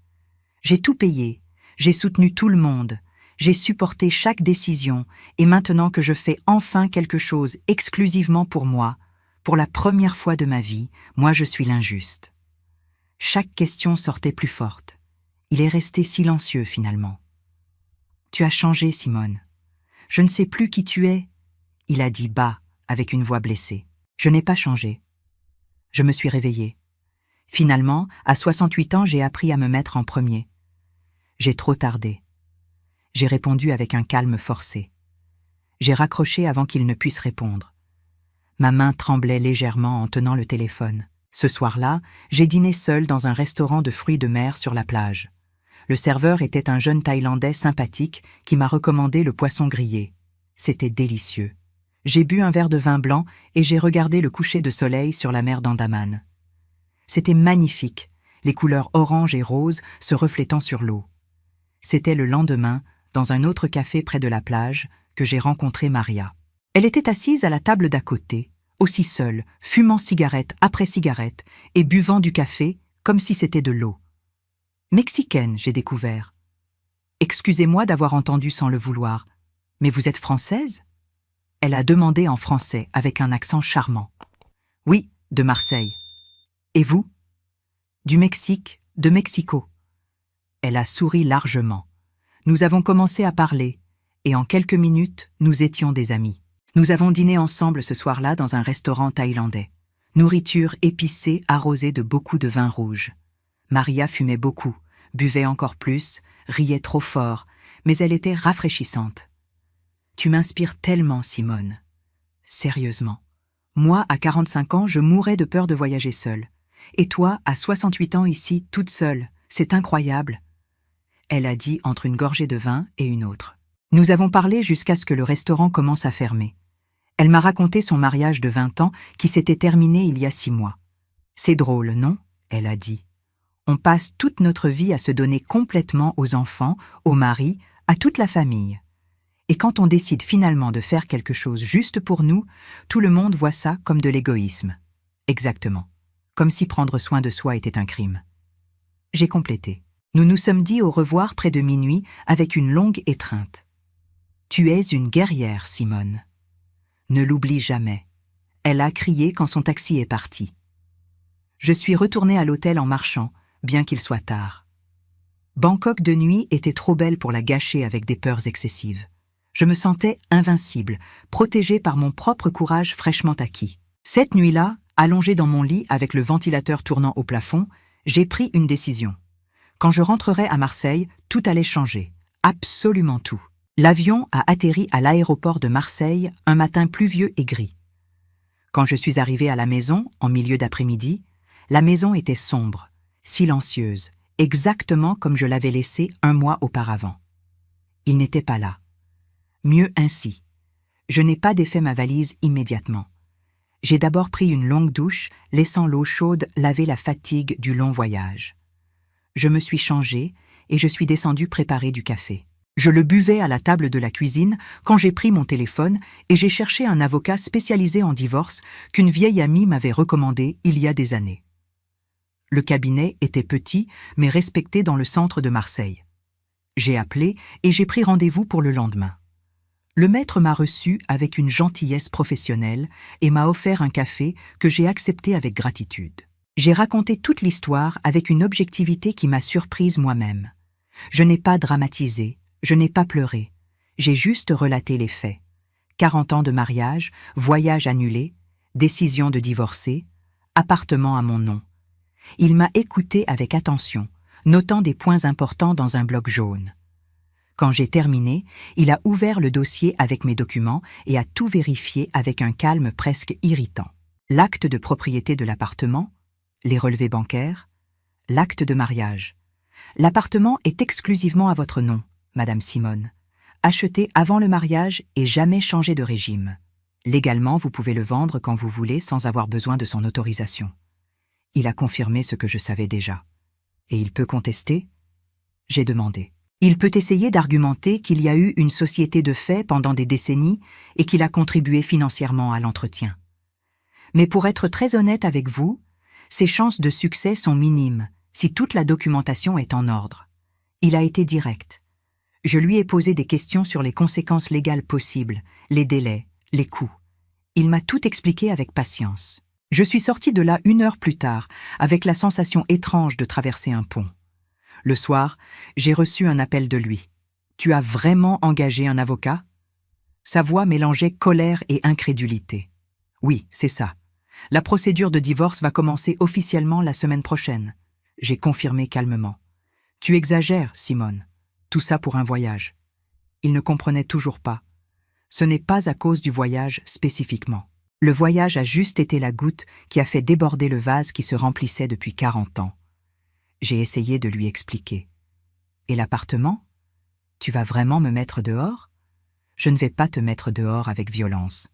J'ai tout payé, j'ai soutenu tout le monde, j'ai supporté chaque décision, et maintenant que je fais enfin quelque chose exclusivement pour moi, pour la première fois de ma vie, moi je suis l'injuste. Chaque question sortait plus forte. Il est resté silencieux finalement. Tu as changé, Simone. Je ne sais plus qui tu es. Il a dit bas, avec une voix blessée. Je n'ai pas changé. Je me suis réveillée. Finalement, à 68 ans, j'ai appris à me mettre en premier. J'ai trop tardé. J'ai répondu avec un calme forcé. J'ai raccroché avant qu'il ne puisse répondre. Ma main tremblait légèrement en tenant le téléphone. Ce soir-là, j'ai dîné seule dans un restaurant de fruits de mer sur la plage. Le serveur était un jeune Thaïlandais sympathique qui m'a recommandé le poisson grillé. C'était délicieux. J'ai bu un verre de vin blanc et j'ai regardé le coucher de soleil sur la mer d'Andaman. C'était magnifique, les couleurs orange et rose se reflétant sur l'eau. C'était le lendemain, dans un autre café près de la plage, que j'ai rencontré Maria. Elle était assise à la table d'à côté, aussi seule, fumant cigarette après cigarette et buvant du café comme si c'était de l'eau. Mexicaine, j'ai découvert. Excusez-moi d'avoir entendu sans le vouloir, mais vous êtes française ? Elle a demandé en français avec un accent charmant. Oui, de Marseille. Et vous ? Du Mexique, de Mexico. Elle a souri largement. Nous avons commencé à parler, et en quelques minutes, nous étions des amis. Nous avons dîné ensemble ce soir-là dans un restaurant thaïlandais. Nourriture épicée arrosée de beaucoup de vin rouge. Maria fumait beaucoup, buvait encore plus, riait trop fort, mais elle était rafraîchissante. Tu m'inspires tellement, Simone. Sérieusement. Moi, à 45 ans, je mourais de peur de voyager seule. Et toi, à 68 ans ici, toute seule, c'est incroyable. Elle a dit entre une gorgée de vin et une autre. Nous avons parlé jusqu'à ce que le restaurant commence à fermer. Elle m'a raconté son mariage de 20 ans qui s'était terminé il y a 6 mois. C'est drôle, non ? Elle a dit. On passe toute notre vie à se donner complètement aux enfants, au mari, à toute la famille. Et quand on décide finalement de faire quelque chose juste pour nous, tout le monde voit ça comme de l'égoïsme. Exactement. Comme si prendre soin de soi était un crime. J'ai complété. Nous nous sommes dit au revoir près de minuit avec une longue étreinte. Tu es une guerrière, Simone. Ne l'oublie jamais. Elle a crié quand son taxi est parti. Je suis retournée à l'hôtel en marchant, bien qu'il soit tard. Bangkok de nuit était trop belle pour la gâcher avec des peurs excessives. Je me sentais invincible, protégée par mon propre courage fraîchement acquis. Cette nuit-là, allongée dans mon lit avec le ventilateur tournant au plafond, j'ai pris une décision. Quand je rentrerais à Marseille, tout allait changer. Absolument tout. L'avion a atterri à l'aéroport de Marseille un matin pluvieux et gris. Quand je suis arrivée à la maison, en milieu d'après-midi, la maison était sombre, silencieuse, exactement comme je l'avais laissée 1 mois auparavant. Il n'était pas là. Mieux ainsi. Je n'ai pas défait ma valise immédiatement. J'ai d'abord pris une longue douche, laissant l'eau chaude laver la fatigue du long voyage. Je me suis changée et je suis descendue préparer du café. Je le buvais à la table de la cuisine quand j'ai pris mon téléphone et j'ai cherché un avocat spécialisé en divorce qu'une vieille amie m'avait recommandé il y a des années. Le cabinet était petit mais respecté dans le centre de Marseille. J'ai appelé et j'ai pris rendez-vous pour le lendemain. Le maître m'a reçu avec une gentillesse professionnelle et m'a offert un café que j'ai accepté avec gratitude. J'ai raconté toute l'histoire avec une objectivité qui m'a surprise moi-même. Je n'ai pas dramatisé, je n'ai pas pleuré. J'ai juste relaté les faits. 40 ans de mariage, voyage annulé, décision de divorcer, appartement à mon nom. Il m'a écouté avec attention, notant des points importants dans un bloc jaune. Quand j'ai terminé, il a ouvert le dossier avec mes documents et a tout vérifié avec un calme presque irritant. L'acte de propriété de l'appartement, les relevés bancaires, l'acte de mariage. L'appartement est exclusivement à votre nom, Madame Simone. Acheté avant le mariage et jamais changé de régime. Légalement, vous pouvez le vendre quand vous voulez sans avoir besoin de son autorisation. Il a confirmé ce que je savais déjà. Et il peut contester ? J'ai demandé. Il peut essayer d'argumenter qu'il y a eu une société de fait pendant des décennies et qu'il a contribué financièrement à l'entretien. Mais pour être très honnête avec vous, ses chances de succès sont minimes si toute la documentation est en ordre. Il a été direct. Je lui ai posé des questions sur les conséquences légales possibles, les délais, les coûts. Il m'a tout expliqué avec patience. Je suis sortie de là 1 heure plus tard, avec la sensation étrange de traverser un pont. Le soir, j'ai reçu un appel de lui. « Tu as vraiment engagé un avocat ?» Sa voix mélangeait colère et incrédulité. « Oui, c'est ça. La procédure de divorce va commencer officiellement la semaine prochaine. » J'ai confirmé calmement. « Tu exagères, Simone. Tout ça pour un voyage. » Il ne comprenait toujours pas. Ce n'est pas à cause du voyage spécifiquement. Le voyage a juste été la goutte qui a fait déborder le vase qui se remplissait depuis 40 ans. J'ai essayé de lui expliquer. Et l'appartement? Tu vas vraiment me mettre dehors? Je ne vais pas te mettre dehors avec violence.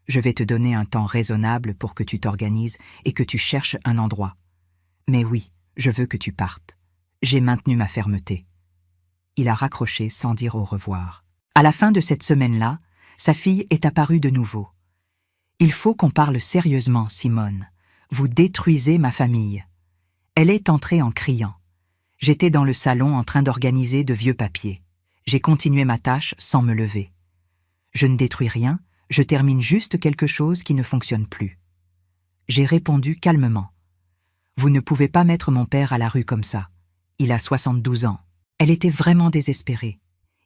Je vais te donner un temps raisonnable pour que tu t'organises et que tu cherches un endroit. Mais oui, je veux que tu partes. J'ai maintenu ma fermeté. Il a raccroché sans dire au revoir. À la fin de cette semaine-là, sa fille est apparue de nouveau. Il faut qu'on parle sérieusement, Simone. Vous détruisez ma famille. Elle est entrée en criant. J'étais dans le salon en train d'organiser de vieux papiers. J'ai continué ma tâche sans me lever. Je ne détruis rien, je termine juste quelque chose qui ne fonctionne plus. J'ai répondu calmement. Vous ne pouvez pas mettre mon père à la rue comme ça. Il a 72 ans. Elle était vraiment désespérée.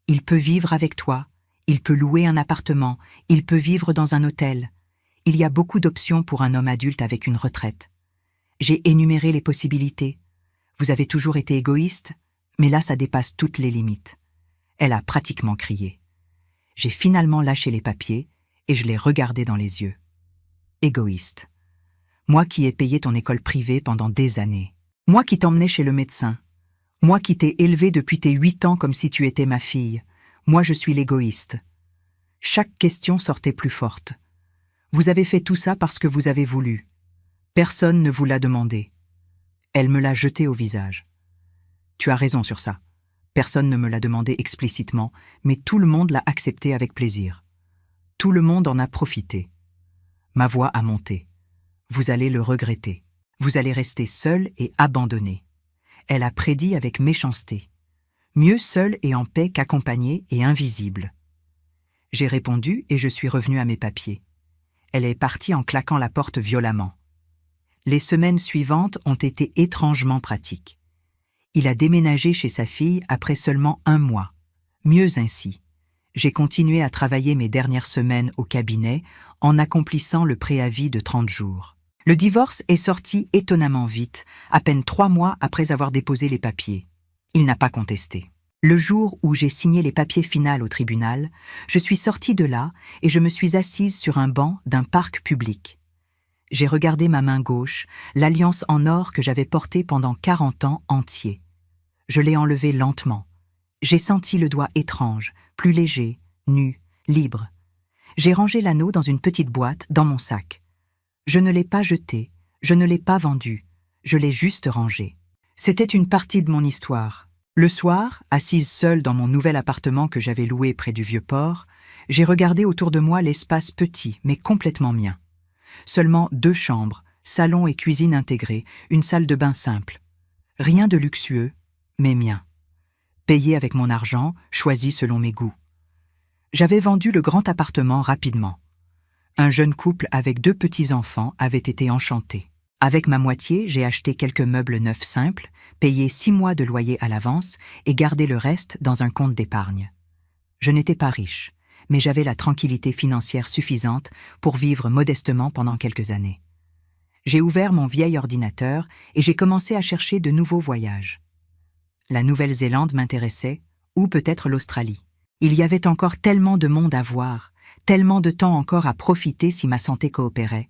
Il peut vivre avec toi, il peut louer un appartement, il peut vivre dans un hôtel. Il y a beaucoup d'options pour un homme adulte avec une retraite. J'ai énuméré les possibilités. Vous avez toujours été égoïste, mais là ça dépasse toutes les limites. Elle a pratiquement crié. J'ai finalement lâché les papiers et je l'ai regardé dans les yeux. Égoïste. Moi qui ai payé ton école privée pendant des années. Moi qui t'emmenais chez le médecin. Moi qui t'ai élevée depuis tes 8 ans comme si tu étais ma fille. Moi je suis l'égoïste. Chaque question sortait plus forte. Vous avez fait tout ça parce que vous avez voulu. Personne ne vous l'a demandé. Elle me l'a jeté au visage. Tu as raison sur ça. Personne ne me l'a demandé explicitement, mais tout le monde l'a accepté avec plaisir. Tout le monde en a profité. Ma voix a monté. Vous allez le regretter. Vous allez rester seul et abandonné. Elle a prédit avec méchanceté. Mieux seul et en paix qu'accompagné et invisible. J'ai répondu et je suis revenu à mes papiers. Elle est partie en claquant la porte violemment. Les semaines suivantes ont été étrangement pratiques. Il a déménagé chez sa fille après seulement 1 mois. Mieux ainsi. J'ai continué à travailler mes dernières semaines au cabinet en accomplissant le préavis de 30 jours. Le divorce est sorti étonnamment vite, à peine 3 mois après avoir déposé les papiers. Il n'a pas contesté. Le jour où j'ai signé les papiers finaux au tribunal, je suis sortie de là et je me suis assise sur un banc d'un parc public. J'ai regardé ma main gauche, l'alliance en or que j'avais portée pendant 40 ans entiers. Je l'ai enlevée lentement. J'ai senti le doigt étrange, plus léger, nu, libre. J'ai rangé l'anneau dans une petite boîte dans mon sac. Je ne l'ai pas jeté, je ne l'ai pas vendu, je l'ai juste rangé. C'était une partie de mon histoire. Le soir, assise seule dans mon nouvel appartement que j'avais loué près du Vieux-Port, j'ai regardé autour de moi l'espace petit mais complètement mien. Seulement 2 chambres, salon et cuisine intégrés, une salle de bain simple. Rien de luxueux, mais mien. Payé avec mon argent, choisi selon mes goûts. J'avais vendu le grand appartement rapidement. Un jeune couple avec 2 petits-enfants avait été enchanté. Avec ma moitié, j'ai acheté quelques meubles neufs simples, payé 6 mois de loyer à l'avance et gardé le reste dans un compte d'épargne. Je n'étais pas riche, mais j'avais la tranquillité financière suffisante pour vivre modestement pendant quelques années. J'ai ouvert mon vieil ordinateur et j'ai commencé à chercher de nouveaux voyages. La Nouvelle-Zélande m'intéressait, ou peut-être l'Australie. Il y avait encore tellement de monde à voir, tellement de temps encore à profiter si ma santé coopérait.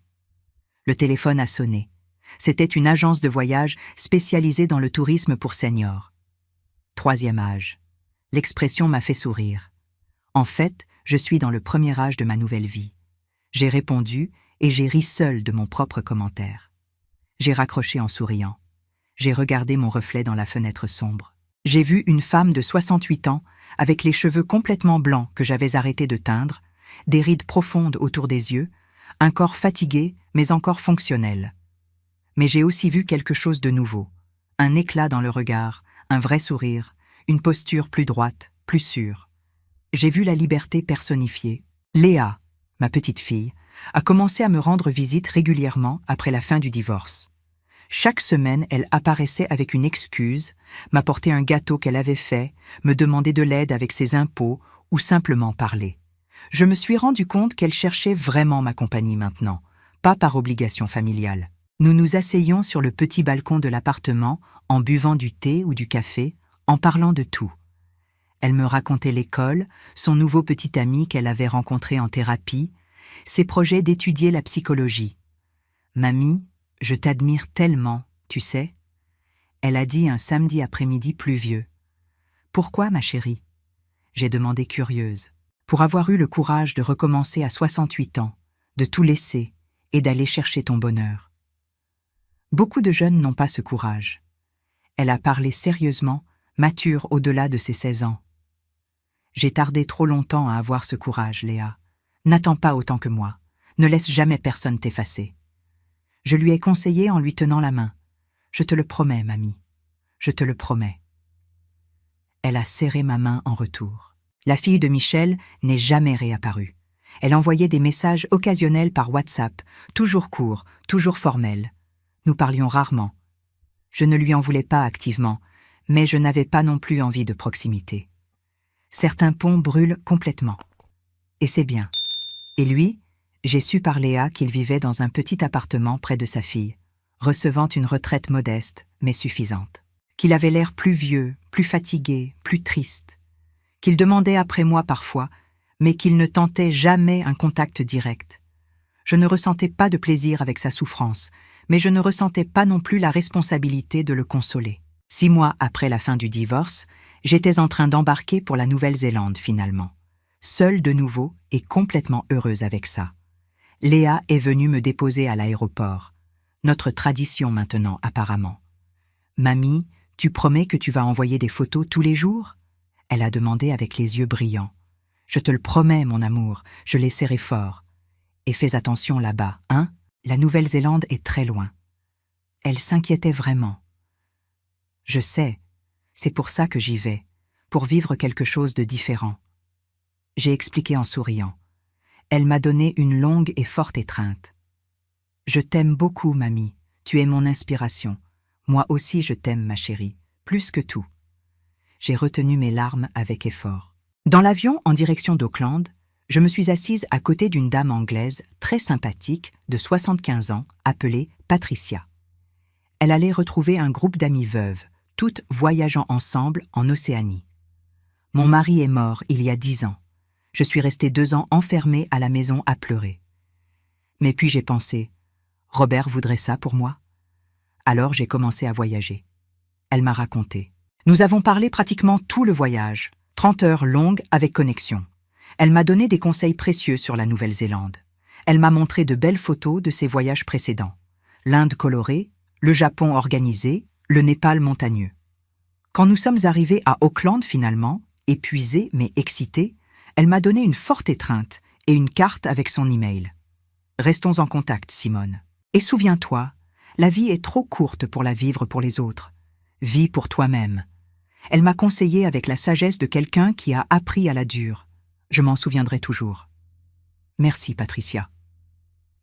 Le téléphone a sonné. C'était une agence de voyage spécialisée dans le tourisme pour seniors. 3e âge. L'expression m'a fait sourire. En fait, je suis dans le premier âge de ma nouvelle vie. J'ai répondu et j'ai ri seul de mon propre commentaire. J'ai raccroché en souriant. J'ai regardé mon reflet dans la fenêtre sombre. J'ai vu une femme de 68 ans avec les cheveux complètement blancs que j'avais arrêté de teindre, des rides profondes autour des yeux, un corps fatigué mais encore fonctionnel. Mais j'ai aussi vu quelque chose de nouveau, un éclat dans le regard, un vrai sourire, une posture plus droite, plus sûre. J'ai vu la liberté personnifiée. Léa, ma petite fille, a commencé à me rendre visite régulièrement après la fin du divorce. Chaque semaine, elle apparaissait avec une excuse, m'apportait un gâteau qu'elle avait fait, me demandait de l'aide avec ses impôts ou simplement parler. Je me suis rendu compte qu'elle cherchait vraiment ma compagnie maintenant, pas par obligation familiale. Nous nous asseyions sur le petit balcon de l'appartement en buvant du thé ou du café, en parlant de tout. Elle me racontait l'école, son nouveau petit ami qu'elle avait rencontré en thérapie, ses projets d'étudier la psychologie. « Mamie, je t'admire tellement, tu sais. » Elle a dit un samedi après-midi pluvieux. Pourquoi, ma chérie? J'ai demandé curieuse. Pour avoir eu le courage de recommencer à 68 ans, de tout laisser et d'aller chercher ton bonheur. Beaucoup de jeunes n'ont pas ce courage. Elle a parlé sérieusement, mature au-delà de ses 16 ans. J'ai tardé trop longtemps à avoir ce courage, Léa. N'attends pas autant que moi. Ne laisse jamais personne t'effacer. Je lui ai conseillé en lui tenant la main. Je te le promets, mamie. Je te le promets. Elle a serré ma main en retour. La fille de Michel n'est jamais réapparue. Elle envoyait des messages occasionnels par WhatsApp, toujours courts, toujours formels. Nous parlions rarement. Je ne lui en voulais pas activement, mais je n'avais pas non plus envie de proximité. Certains ponts brûlent complètement. Et c'est bien. Et lui, j'ai su par Léa qu'il vivait dans un petit appartement près de sa fille, recevant une retraite modeste, mais suffisante. Qu'il avait l'air plus vieux, plus fatigué, plus triste. Qu'il demandait après moi parfois, mais qu'il ne tentait jamais un contact direct. Je ne ressentais pas de plaisir avec sa souffrance, mais je ne ressentais pas non plus la responsabilité de le consoler. 6 mois après la fin du divorce, j'étais en train d'embarquer pour la Nouvelle-Zélande finalement. Seule de nouveau et complètement heureuse avec ça. Léa est venue me déposer à l'aéroport. Notre tradition maintenant, apparemment. « Mamie, tu promets que tu vas envoyer des photos tous les jours ?» Elle a demandé avec les yeux brillants. « Je te le promets, mon amour, je l'ai serré fort. Et fais attention là-bas, hein? La Nouvelle-Zélande est très loin. » Elle s'inquiétait vraiment. « Je sais, c'est pour ça que j'y vais, pour vivre quelque chose de différent. » J'ai expliqué en souriant. Elle m'a donné une longue et forte étreinte. « Je t'aime beaucoup, mamie, tu es mon inspiration. Moi aussi je t'aime, ma chérie, plus que tout. » J'ai retenu mes larmes avec effort. Dans l'avion, en direction d'Auckland, je me suis assise à côté d'une dame anglaise très sympathique de 75 ans, appelée Patricia. Elle allait retrouver un groupe d'amies veuves, toutes voyageant ensemble en Océanie. Mon mari est mort il y a 10 ans. Je suis restée 2 ans enfermée à la maison à pleurer. Mais puis j'ai pensé, Robert voudrait ça pour moi? Alors j'ai commencé à voyager. Elle m'a raconté. Nous avons parlé pratiquement tout le voyage, 30 heures longues avec connexion. Elle m'a donné des conseils précieux sur la Nouvelle-Zélande. Elle m'a montré de belles photos de ses voyages précédents. L'Inde colorée, le Japon organisé, le Népal montagneux. Quand nous sommes arrivés à Auckland finalement, épuisés mais excités, elle m'a donné une forte étreinte et une carte avec son email. Restons en contact, Simone. Et souviens-toi, la vie est trop courte pour la vivre pour les autres. Vis pour toi-même. Elle m'a conseillé avec la sagesse de quelqu'un qui a appris à la dure. Je m'en souviendrai toujours. Merci, Patricia.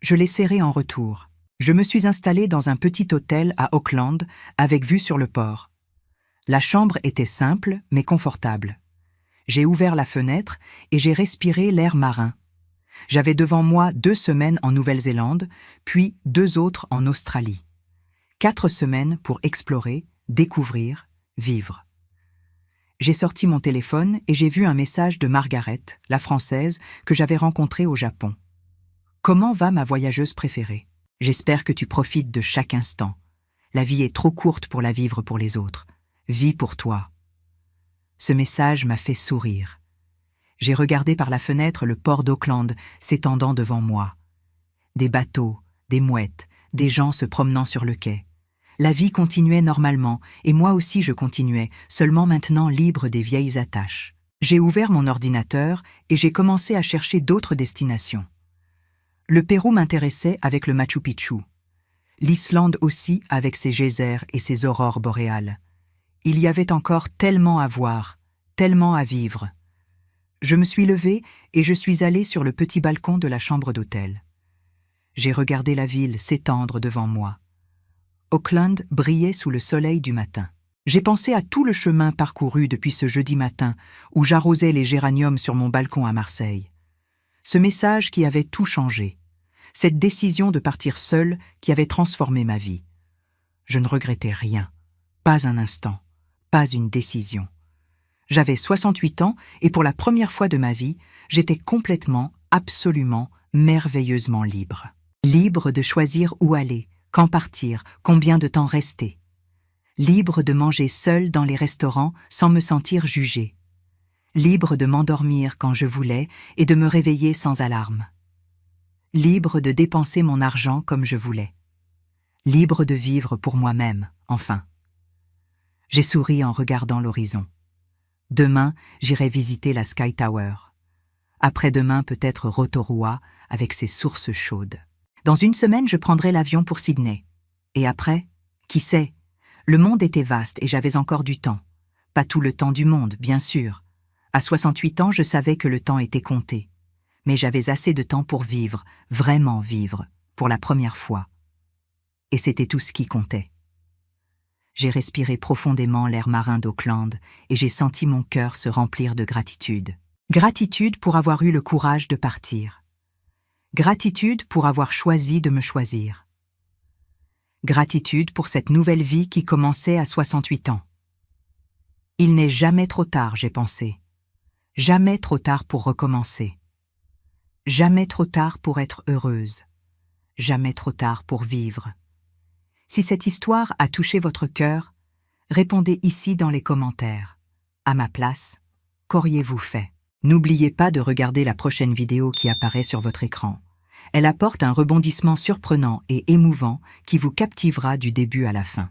Je l'ai serrée en retour. Je me suis installée dans un petit hôtel à Auckland avec vue sur le port. La chambre était simple mais confortable. J'ai ouvert la fenêtre et j'ai respiré l'air marin. J'avais devant moi 2 semaines en Nouvelle-Zélande, puis 2 autres en Australie. 4 semaines pour explorer, découvrir, vivre. J'ai sorti mon téléphone et j'ai vu un message de Margaret, la Française, que j'avais rencontrée au Japon. « Comment va ma voyageuse préférée? J'espère que tu profites de chaque instant. La vie est trop courte pour la vivre pour les autres. Vis pour toi. » Ce message m'a fait sourire. J'ai regardé par la fenêtre le port d'Auckland s'étendant devant moi. Des bateaux, des mouettes, des gens se promenant sur le quai. La vie continuait normalement, et moi aussi je continuais, seulement maintenant libre des vieilles attaches. J'ai ouvert mon ordinateur et j'ai commencé à chercher d'autres destinations. Le Pérou m'intéressait avec le Machu Picchu. L'Islande aussi avec ses geysers et ses aurores boréales. Il y avait encore tellement à voir, tellement à vivre. Je me suis levée et je suis allée sur le petit balcon de la chambre d'hôtel. J'ai regardé la ville s'étendre devant moi. Auckland brillait sous le soleil du matin. J'ai pensé à tout le chemin parcouru depuis ce jeudi matin où j'arrosais les géraniums sur mon balcon à Marseille. Ce message qui avait tout changé. Cette décision de partir seule qui avait transformé ma vie. Je ne regrettais rien. Pas un instant. Pas une décision. J'avais 68 ans et pour la première fois de ma vie, j'étais complètement, absolument, merveilleusement libre. Libre de choisir où aller, quand partir, combien de temps rester. Libre de manger seule dans les restaurants sans me sentir jugée. Libre de m'endormir quand je voulais et de me réveiller sans alarme. Libre de dépenser mon argent comme je voulais. Libre de vivre pour moi-même, enfin. J'ai souri en regardant l'horizon. Demain, j'irai visiter la Sky Tower. Après-demain, peut-être Rotorua avec ses sources chaudes. Dans une semaine, je prendrai l'avion pour Sydney. Et après, qui sait? Le monde était vaste et j'avais encore du temps. Pas tout le temps du monde, bien sûr. À 68 ans, je savais que le temps était compté. Mais j'avais assez de temps pour vivre, vraiment vivre, pour la première fois. Et c'était tout ce qui comptait. J'ai respiré profondément l'air marin d'Auckland et j'ai senti mon cœur se remplir de gratitude. Gratitude pour avoir eu le courage de partir. Gratitude pour avoir choisi de me choisir. Gratitude pour cette nouvelle vie qui commençait à 68 ans. Il n'est jamais trop tard, j'ai pensé. Jamais trop tard pour recommencer. Jamais trop tard pour être heureuse. Jamais trop tard pour vivre. Si cette histoire a touché votre cœur, répondez ici dans les commentaires. À ma place, qu'auriez-vous fait? N'oubliez pas de regarder la prochaine vidéo qui apparaît sur votre écran. Elle apporte un rebondissement surprenant et émouvant qui vous captivera du début à la fin.